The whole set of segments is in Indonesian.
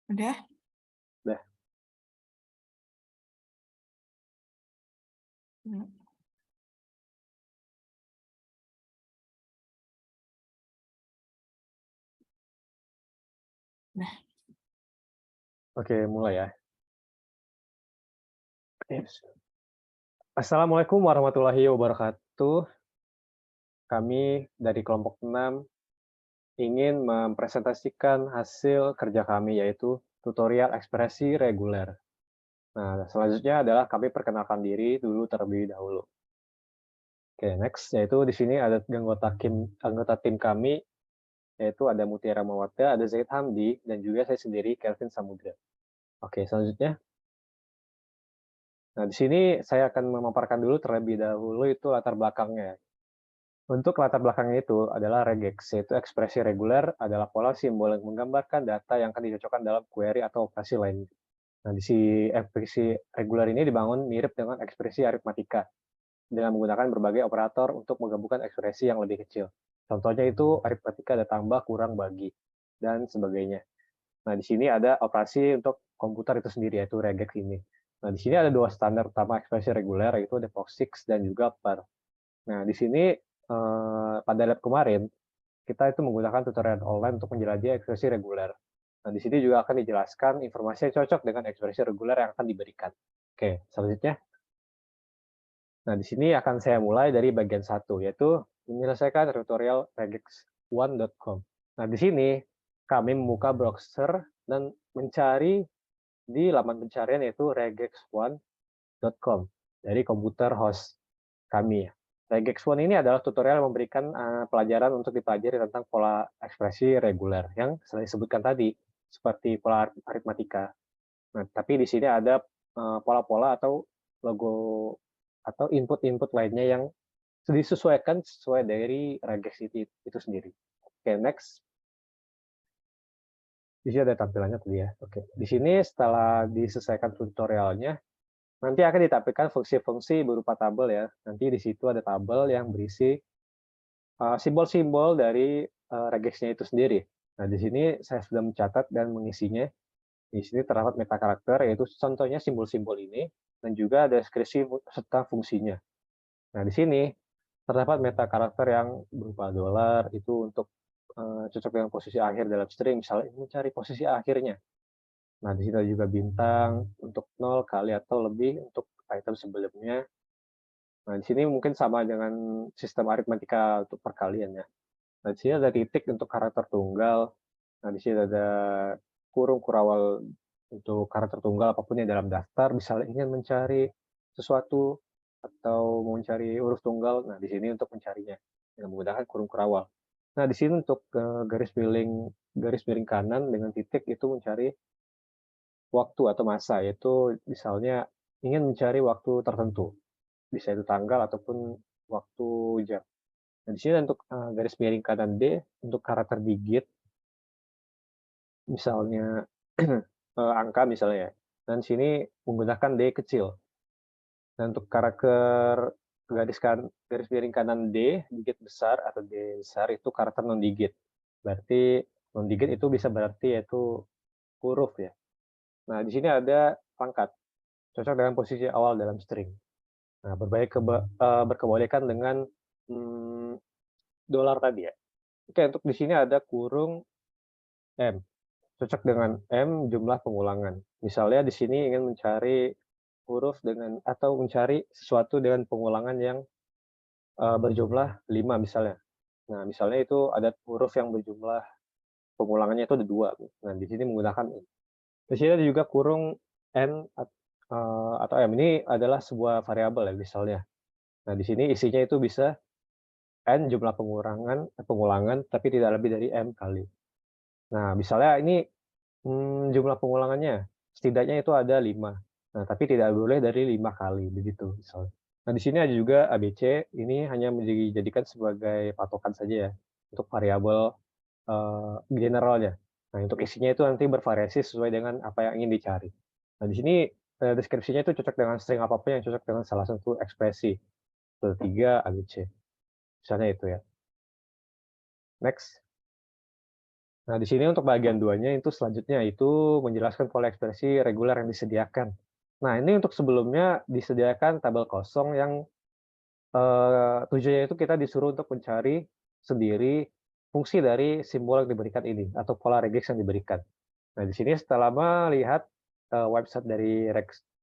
Udah? Udah. Mmm, nah, Oke, mulai ya. Yes. Assalamualaikum warahmatullahi wabarakatuh. Kami dari kelompok 6 ingin mempresentasikan hasil kerja kami, yaitu tutorial ekspresi reguler. Nah, selanjutnya adalah kami perkenalkan diri dulu terlebih dahulu. Oke, next, yaitu di sini ada anggota tim kami, yaitu ada Mutiara Mawatda, ada Zaid Hamdi, dan juga saya sendiri, Kelvin Samudra. Oke, selanjutnya. Nah, di sini saya akan memaparkan dulu terlebih dahulu itu latar belakangnya. Untuk latar belakangnya itu adalah regex, yaitu ekspresi reguler adalah pola simbol yang menggambarkan data yang akan dicocokkan dalam query atau operasi lain. Nah, di si ekspresi reguler ini dibangun mirip dengan ekspresi aritmatika dengan menggunakan berbagai operator untuk menggabungkan ekspresi yang lebih kecil. Contohnya itu aritmatika ada tambah, kurang, bagi, dan sebagainya. Nah, di sini ada operasi untuk komputer itu sendiri, yaitu regex ini. Nah, di sini ada dua standar utama ekspresi reguler, yaitu the POSIX dan juga per. Nah, di sini pada lab kemarin, kita itu menggunakan tutorial online untuk menjelajahi ekspresi reguler. Nah, di sini juga akan dijelaskan informasi yang cocok dengan ekspresi reguler yang akan diberikan. Oke, selanjutnya. Nah, di sini akan saya mulai dari bagian satu, yaitu menyelesaikan tutorial regex1.com. Nah, di sini kami membuka browser dan mencari di laman pencarian yaitu regex1.com dari komputer host kami. Regex1 ini adalah tutorial yang memberikan pelajaran untuk dipelajari tentang pola ekspresi reguler yang sudah disebutkan tadi, seperti pola aritmatika. Nah, tapi di sini ada pola-pola atau logo atau input-input lainnya yang disesuaikan sesuai dari regex itu sendiri. Oke, next. Di sini ada tampilannya tadi ya. Oke. Di sini setelah diselesaikan tutorialnya, nanti akan ditampilkan fungsi-fungsi berupa tabel ya. Nanti di situ ada tabel yang berisi simbol-simbol dari regexnya itu sendiri. Nah, di sini saya sudah mencatat dan mengisinya. Di sini terdapat meta karakter, yaitu contohnya simbol-simbol ini, dan juga deskripsi serta fungsinya. Nah, di sini terdapat meta karakter yang berupa dolar, itu untuk cocok dengan posisi akhir dalam string, misalnya mencari posisi akhirnya. Nah, di sini ada juga bintang untuk 0 kali atau lebih untuk item sebelumnya. Nah, di sini mungkin sama dengan sistem aritmatika untuk perkalian ya. Nah, di sini ada titik untuk karakter tunggal. Nah, di sini ada kurung kurawal untuk karakter tunggal apapun yang dalam daftar, misalnya ingin mencari sesuatu atau mau mencari huruf tunggal, nah di sini untuk mencarinya dengan menggunakan kurung kurawal. Nah, di sini untuk garis miring kanan dengan titik itu mencari waktu atau masa, yaitu misalnya ingin mencari waktu tertentu, bisa itu tanggal ataupun waktu jam. Nah, di sini untuk garis miring kanan D untuk karakter digit, misalnya angka misalnya ya, dan sini menggunakan D kecil. Dan untuk karakter garis miring kanan D, digit besar atau D besar itu karakter non digit. Berarti non digit itu bisa berarti yaitu huruf ya. Nah, di sini ada pangkat, cocok dengan posisi awal dalam string. Nah, berkebalikan dengan dolar tadi ya. Oke, untuk di sini ada kurung M, cocok dengan M jumlah pengulangan. Misalnya di sini ingin mencari huruf dengan atau mencari sesuatu dengan pengulangan yang berjumlah 5 misalnya. Nah, misalnya itu ada huruf yang berjumlah pengulangannya itu ada 2. Nah, di sini menggunakan in. Di sini ada juga kurung n atau m, ini adalah sebuah variabel ya misalnya. Nah, di sini isinya itu bisa n jumlah pengulangan tapi tidak lebih dari m kali. Nah, misalnya ini, jumlah pengulangannya setidaknya itu ada 5. Nah, tapi tidak boleh dari 5 kali, begitu misalnya. Nah, di sini ada juga ABC, ini hanya dijadikan sebagai patokan saja ya, untuk variabel, generalnya. Nah, untuk isinya itu nanti bervariasi sesuai dengan apa yang ingin dicari. Nah, di sini, deskripsinya itu cocok dengan string apapun yang cocok dengan salah satu ekspresi, 3 ABC, misalnya itu ya. Next. Nah, di sini untuk bagian 2-nya itu selanjutnya itu menjelaskan pola ekspresi reguler yang disediakan. Nah, ini untuk sebelumnya disediakan tabel kosong yang, tujuannya itu kita disuruh untuk mencari sendiri fungsi dari simbol yang diberikan ini atau pola regex yang diberikan. Nah, di sini setelah melihat, website dari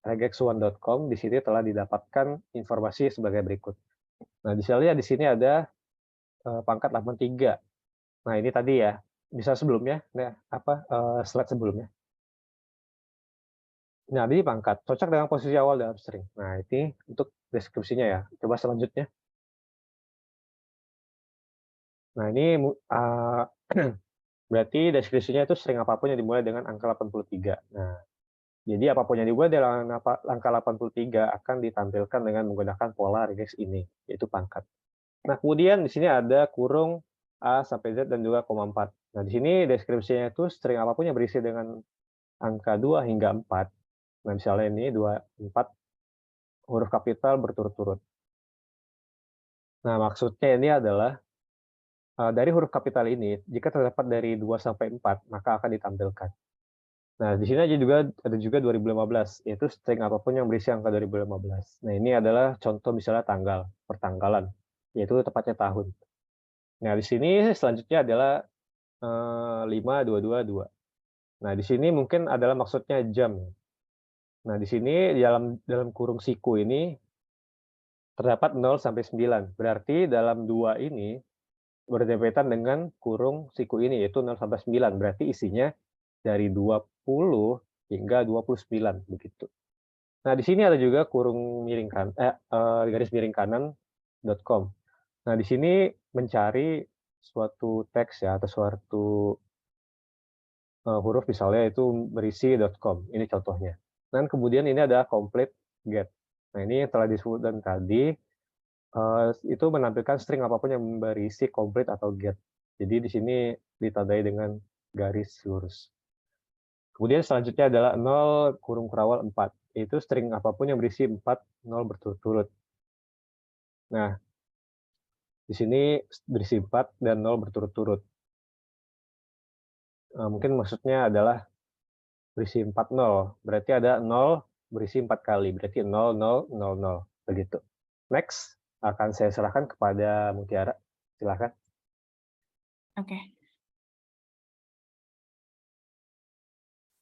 regex1.com, di sini telah didapatkan informasi sebagai berikut. Nah, misalnya di sini ada, pangkat 83. Nah, ini tadi ya, bisa sebelumnya, nah, slide sebelumnya. Nah, ini pangkat, cocok dengan posisi awal dalam string. Nah, ini untuk deskripsinya ya. Coba selanjutnya. Nah, ini berarti deskripsinya itu string apapun yang dimulai dengan angka 83. Nah, jadi apapun yang dimulai dengan angka 83 akan ditampilkan dengan menggunakan pola regex ini, yaitu pangkat. Nah, kemudian di sini ada kurung A sampai Z dan juga koma 4. Nah, di sini deskripsinya itu string apapun yang berisi dengan angka 2 hingga 4. Nah, misalnya ini 2, 4 huruf kapital berturut-turut. Nah, maksudnya ini adalah, dari huruf kapital ini, jika terdapat dari 2 sampai 4, maka akan ditampilkan. Nah, di sini ada juga 2015, yaitu string apapun yang berisi angka 2015. Nah, ini adalah contoh misalnya tanggal, pertanggalan, yaitu tepatnya tahun. Nah, di sini selanjutnya adalah, 5222. Nah, di sini mungkin adalah maksudnya jam. Nah, di sini dalam dalam kurung siku ini terdapat 0 sampai 9. Berarti dalam 2 ini berdempetan dengan kurung siku ini, yaitu 0 sampai 9. Berarti isinya dari 20 hingga 29, begitu. Nah, di sini ada juga kurung miring garis miring kanan .com. Nah, di sini mencari suatu teks ya atau suatu, huruf misalnya itu berisi .com, ini contohnya. Dan kemudian ini ada complete get. Nah, ini yang telah disebutkan tadi, itu menampilkan string apapun yang berisi complete atau get. Jadi di sini ditandai dengan garis lurus. Kemudian selanjutnya adalah 0 kurung kurawal 4, yaitu string apapun yang berisi 4 0 berturut-turut. Nah, di sini berisi 4 dan 0 berturut-turut. Mungkin maksudnya adalah berisi 4 0, berarti ada 0 berisi 4 kali, berarti 0 0 0 0, begitu. Next, akan saya serahkan kepada Mutiara, silakan. Oke,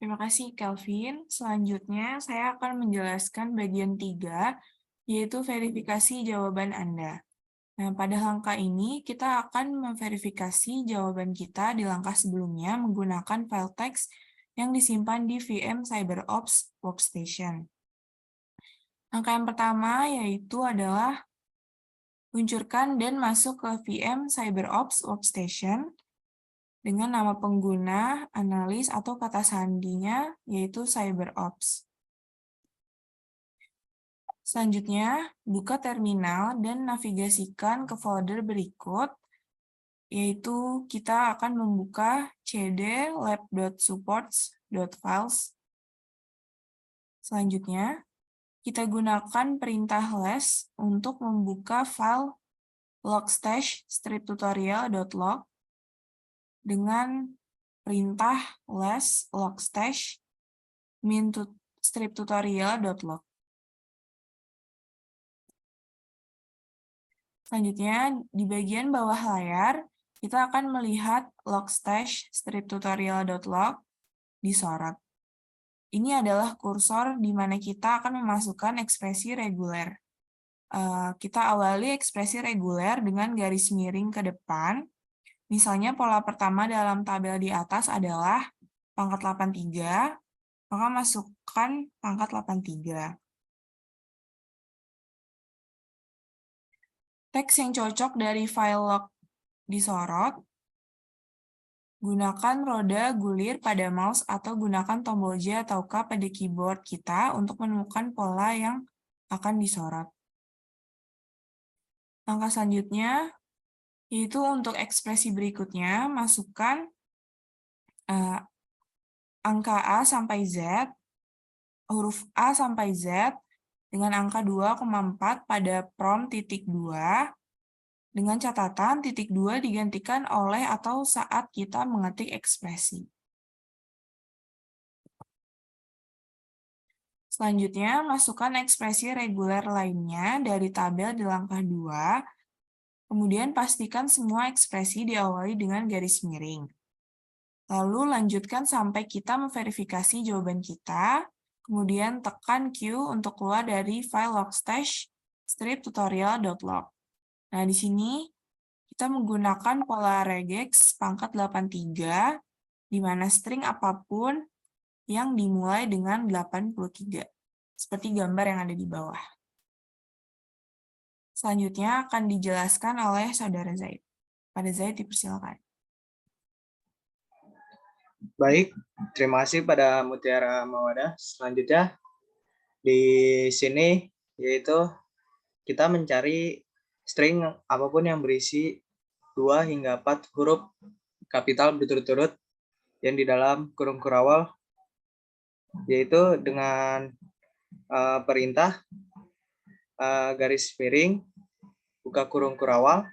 terima kasih Kelvin. Selanjutnya, saya akan menjelaskan bagian 3, yaitu verifikasi jawaban Anda. Nah, pada langkah ini, kita akan memverifikasi jawaban kita di langkah sebelumnya menggunakan file teks yang disimpan di VM CyberOps Workstation. Langkah yang pertama yaitu adalah luncurkan dan masuk ke VM CyberOps Workstation dengan nama pengguna, analis, atau kata sandinya, yaitu CyberOps. Selanjutnya, buka terminal dan navigasikan ke folder berikut, yaitu kita akan membuka cd lab.supports.files. Selanjutnya, kita gunakan perintah less untuk membuka file logstash striptutorial.log dengan perintah less logstash min striptutorial.log. Selanjutnya, di bagian bawah layar, kita akan melihat logstash striptutorial.log disorot. Ini adalah kursor di mana kita akan memasukkan ekspresi reguler. Kita awali ekspresi reguler dengan garis miring ke depan. Misalnya pola pertama dalam tabel di atas adalah pangkat 83, maka masukkan pangkat 83. Teks yang cocok dari file log disorot, gunakan roda gulir pada mouse atau gunakan tombol J atau K pada keyboard kita untuk menemukan pola yang akan disorot. Langkah selanjutnya, yaitu untuk ekspresi berikutnya, masukkan angka A sampai Z, huruf A sampai Z, dengan angka 2,4 pada prompt .2, Dengan catatan titik 2 digantikan oleh atau saat kita mengetik ekspresi. Selanjutnya, masukkan ekspresi reguler lainnya dari tabel di langkah 2, kemudian pastikan semua ekspresi diawali dengan garis miring. Lalu lanjutkan sampai kita memverifikasi jawaban kita, kemudian tekan Q untuk keluar dari file logstash strip-tutorial.log. Nah, di sini kita menggunakan pola regex pangkat 83, di mana string apapun yang dimulai dengan 83, seperti gambar yang ada di bawah. Selanjutnya akan dijelaskan oleh Saudara Zaid. Pada Zaid dipersilakan. Baik, terima kasih pada Mutiara Mawada. Selanjutnya di sini yaitu kita mencari string apapun yang berisi 2 hingga 4 huruf kapital berturut-turut yang di dalam kurung kurawal, yaitu dengan perintah garis miring, buka kurung kurawal,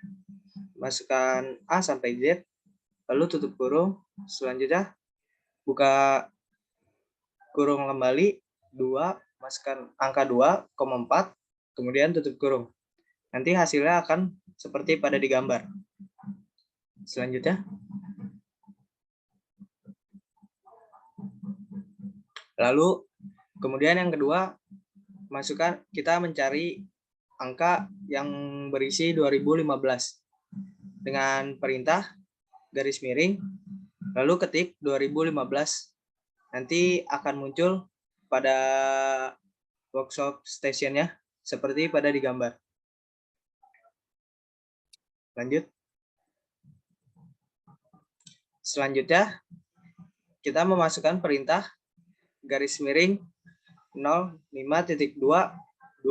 masukkan A sampai Z, lalu tutup kurung, selanjutnya buka kurung kembali, 2, masukkan angka 2,4, kemudian tutup kurung. Nanti hasilnya akan seperti pada di gambar. Selanjutnya. Lalu, kemudian yang kedua, kita mencari angka yang berisi 2015 dengan perintah garis miring, lalu ketik 2015. Nanti akan muncul pada workshop station-nya seperti pada di gambar. Lanjut. Selanjutnya, kita memasukkan perintah garis miring 05.222.2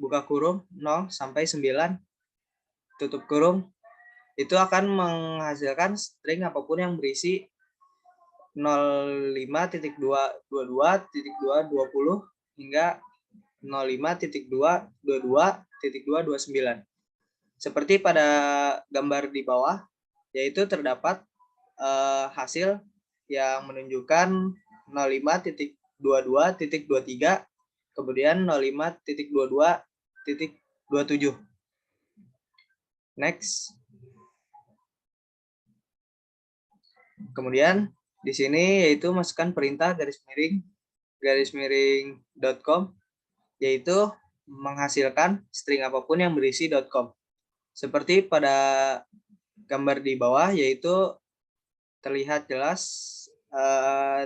buka kurung 0 sampai 9 tutup kurung. Itu akan menghasilkan string apapun yang berisi 05.222.220 hingga 05.222.229. Seperti pada gambar di bawah, yaitu terdapat hasil yang menunjukkan 05.22.23, kemudian 05.22.27. Next. Kemudian di sini yaitu masukkan perintah garis miring .com, yaitu menghasilkan string apapun yang berisi .com. Seperti pada gambar di bawah, yaitu terlihat jelas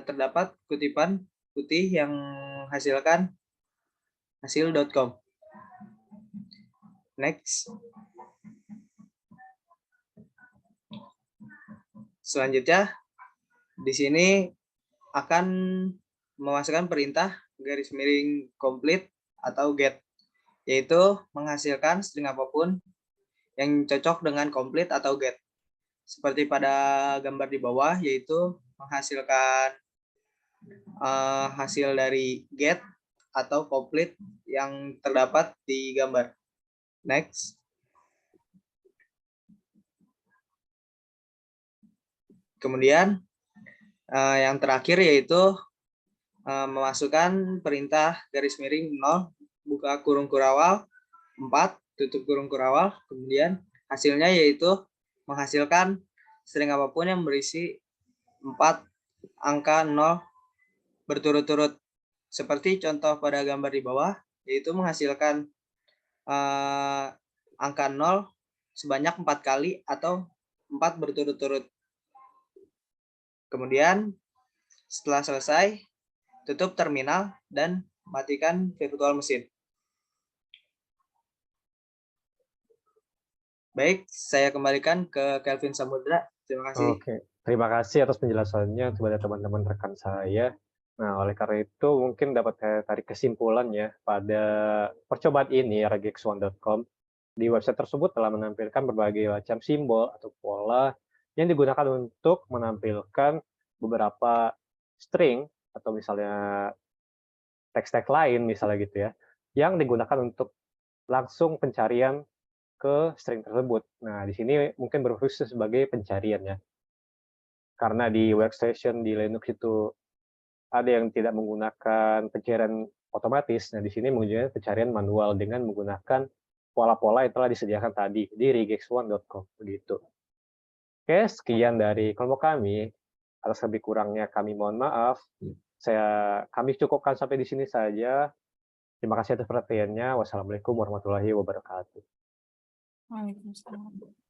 terdapat kutipan putih yang menghasilkan hasil .com. Next. Selanjutnya, di sini akan memasukkan perintah garis miring complete atau get, yaitu menghasilkan string apapun yang cocok dengan complete atau get. Seperti pada gambar di bawah, yaitu menghasilkan hasil dari get atau complete yang terdapat di gambar. Next. Kemudian yang terakhir yaitu memasukkan perintah garis miring 0 buka kurung kurawal 4 tutup kurung kurawal, kemudian hasilnya yaitu menghasilkan string apapun yang berisi 4 angka 0 berturut-turut, seperti contoh pada gambar di bawah, yaitu menghasilkan angka 0 sebanyak 4 kali atau 4 berturut-turut. Kemudian setelah selesai, tutup terminal dan matikan virtual mesin. Baik, saya kembalikan ke Kelvin Samudra. Terima kasih. Oke, terima kasih atas penjelasannya kepada teman-teman rekan saya. Nah, oleh karena itu mungkin dapat saya tarik kesimpulan ya pada percobaan ini regex1.com. Di website tersebut telah menampilkan berbagai macam simbol atau pola yang digunakan untuk menampilkan beberapa string atau misalnya teks-teks lain misalnya gitu ya, yang digunakan untuk langsung pencarian ke string tersebut. Nah, di sini mungkin berfungsi sebagai pencarian ya. Karena di workstation di Linux itu ada yang tidak menggunakan pencarian otomatis. Nah, di sini menggunakan pencarian manual dengan menggunakan pola-pola yang telah disediakan tadi di regex1.com begitu. Oke, sekian dari kelompok kami. Atas lebih kurangnya kami mohon maaf. Kami cukupkan sampai di sini saja. Terima kasih atas perhatiannya. Wassalamualaikum warahmatullahi wabarakatuh. Waalaikumsalam.